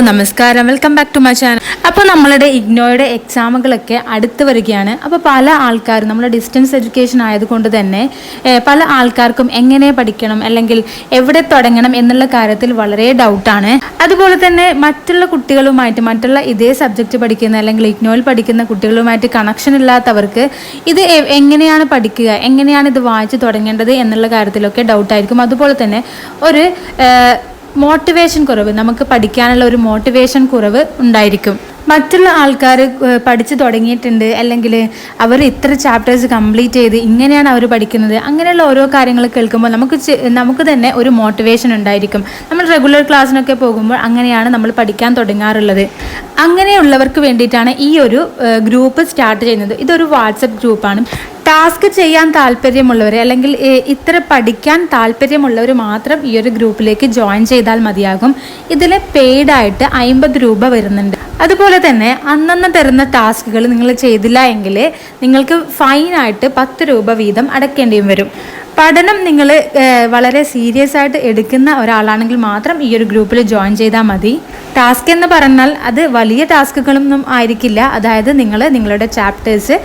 നമസ്കാരം, welcome back to my channel. അപ്പോൾ നമ്മളുടെ ഇഗ്നോയുടെ എക്സാമുകളൊക്കെ അടുത്ത് വരികയാണ്. അപ്പോൾ പല ആൾക്കാരും നമ്മുടെ ഡിസ്റ്റൻസ് എഡ്യൂക്കേഷൻ ആയതുകൊണ്ട് തന്നെ പല ആൾക്കാർക്കും എങ്ങനെ പഠിക്കണം അല്ലെങ്കിൽ എവിടെ തുടങ്ങണം എന്നുള്ള കാര്യത്തിൽ വളരെ ഡൗട്ടാണ്. അതുപോലെ തന്നെ മറ്റുള്ള കുട്ടികളുമായിട്ട് മറ്റുള്ള ഇതേ സബ്ജക്റ്റ് പഠിക്കുന്ന അല്ലെങ്കിൽ ഇഗ്നോയിൽ പഠിക്കുന്ന കുട്ടികളുമായിട്ട് കണക്ഷൻ ഇല്ലാത്തവർക്ക് ഇത് എങ്ങനെയാണ് പഠിക്കുക, എങ്ങനെയാണ് ഇത് വായിച്ച് തുടങ്ങേണ്ടത് എന്നുള്ള കാര്യത്തിലൊക്കെ ഡൗട്ടായിരിക്കും. അതുപോലെ തന്നെ ഒരു മോട്ടിവേഷൻ കുറവ്, നമുക്ക് പഠിക്കാനുള്ള ഒരു മോട്ടിവേഷൻ കുറവ് ഉണ്ടായിരിക്കും. മറ്റുള്ള ആൾക്കാർ പഠിച്ചു തുടങ്ങിയിട്ടുണ്ട് അല്ലെങ്കിൽ അവർ ഇത്ര ചാപ്റ്റേഴ്സ് കംപ്ലീറ്റ് ചെയ്ത് ഇങ്ങനെയാണ് അവർ പഠിക്കുന്നത്, അങ്ങനെയുള്ള ഓരോ കാര്യങ്ങൾ കേൾക്കുമ്പോൾ നമുക്ക് തന്നെ ഒരു മോട്ടിവേഷൻ ഉണ്ടായിരിക്കും. നമ്മൾ റെഗുലർ ക്ലാസ്സിനൊക്കെ പോകുമ്പോൾ അങ്ങനെയാണ് നമ്മൾ പഠിക്കാൻ തുടങ്ങാറുള്ളത്. അങ്ങനെയുള്ളവർക്ക് വേണ്ടിയിട്ടാണ് ഈ ഒരു ഗ്രൂപ്പ് സ്റ്റാർട്ട് ചെയ്യുന്നത്. ഇതൊരു വാട്സപ്പ് ഗ്രൂപ്പാണ്. ടാസ്ക് ചെയ്യാൻ താല്പര്യമുള്ളവർ അല്ലെങ്കിൽ ഇത്ര പഠിക്കാൻ താല്പര്യമുള്ളവർ മാത്രം ഈ ഒരു ഗ്രൂപ്പിലേക്ക് ജോയിൻ ചെയ്താൽ മതിയാകും. ഇതിൽ പെയ്ഡായിട്ട് 50 രൂപ വരുന്നുണ്ട്. അതുപോലെ തന്നെ അന്നന്ന് തരുന്ന ടാസ്കുകൾ നിങ്ങൾ ചെയ്തില്ല എങ്കിൽ നിങ്ങൾക്ക് ഫൈനായിട്ട് 10 രൂപ വീതം അടയ്ക്കേണ്ടിയും വരും. പഠനം നിങ്ങൾ വളരെ സീരിയസ് ആയിട്ട് എടുക്കുന്ന ഒരാളാണെങ്കിൽ മാത്രം ഈ ഒരു ഗ്രൂപ്പിൽ ജോയിൻ ചെയ്താൽ മതി. ടാസ്ക് എന്ന് പറഞ്ഞാൽ അത് വലിയ ടാസ്കുകളൊന്നും ആയിരിക്കില്ല. അതായത് നിങ്ങളുടെ ചാപ്റ്റേഴ്സ്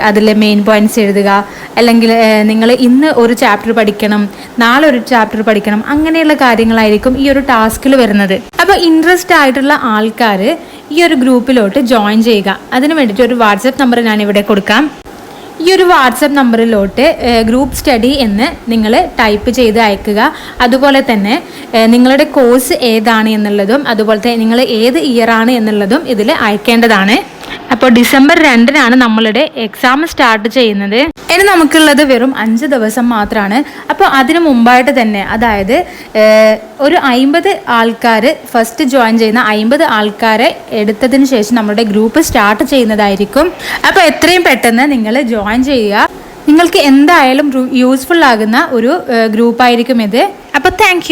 അതിലെ മെയിൻ പോയിന്റ്സ് എഴുതുക, അല്ലെങ്കിൽ നിങ്ങൾ ഇന്ന് ഒരു ചാപ്റ്റർ പഠിക്കണം, നാളെ ഒരു ചാപ്റ്റർ പഠിക്കണം, അങ്ങനെയുള്ള കാര്യങ്ങളായിരിക്കും ഈ ഒരു ടാസ്കിൽ വരുന്നത്. അപ്പോൾ ഇൻട്രസ്റ്റ് ആയിട്ടുള്ള ആൾക്കാർ ഈ ഒരു ഗ്രൂപ്പിലോട്ട് ജോയിൻ ചെയ്യുക. അതിന് വേണ്ടിയിട്ട് ഒരു വാട്സപ്പ് നമ്പർ ഞാൻ ഇവിടെ കൊടുക്കാം. ഈ ഒരു വാട്സപ്പ് നമ്പറിലോട്ട് ഗ്രൂപ്പ് സ്റ്റഡി എന്ന് നിങ്ങൾ ടൈപ്പ് ചെയ്ത് അയക്കുക. അതുപോലെ തന്നെ നിങ്ങളുടെ കോഴ്സ് ഏതാണ് എന്നുള്ളതും അതുപോലെ തന്നെ നിങ്ങൾ ഏത് ഇയർ ആണ് എന്നുള്ളതും ഇതിൽ അയക്കേണ്ടതാണ്. അപ്പോൾ ഡിസംബർ 2-നാണ് നമ്മളുടെ എക്സാം സ്റ്റാർട്ട് ചെയ്യുന്നത്. ഇനി നമുക്കുള്ളത് വെറും 5 ദിവസം മാത്രമാണ്. അപ്പോൾ അതിന് മുമ്പായിട്ട് തന്നെ, അതായത് ഒരു 50 ആൾക്കാർ ഫസ്റ്റ് ജോയിൻ ചെയ്യുന്ന 50 ആൾക്കാരെ എടുത്തതിന് ശേഷം നമ്മുടെ ഗ്രൂപ്പ് സ്റ്റാർട്ട് ചെയ്യുന്നതായിരിക്കും. അപ്പോൾ എത്രയും പെട്ടെന്ന് നിങ്ങൾ ജോയിൻ ചെയ്യുക. നിങ്ങൾക്ക് എന്തായാലും യൂസ്ഫുൾ ആകുന്ന ഒരു ഗ്രൂപ്പായിരിക്കും ഇത്. അപ്പോൾ താങ്ക്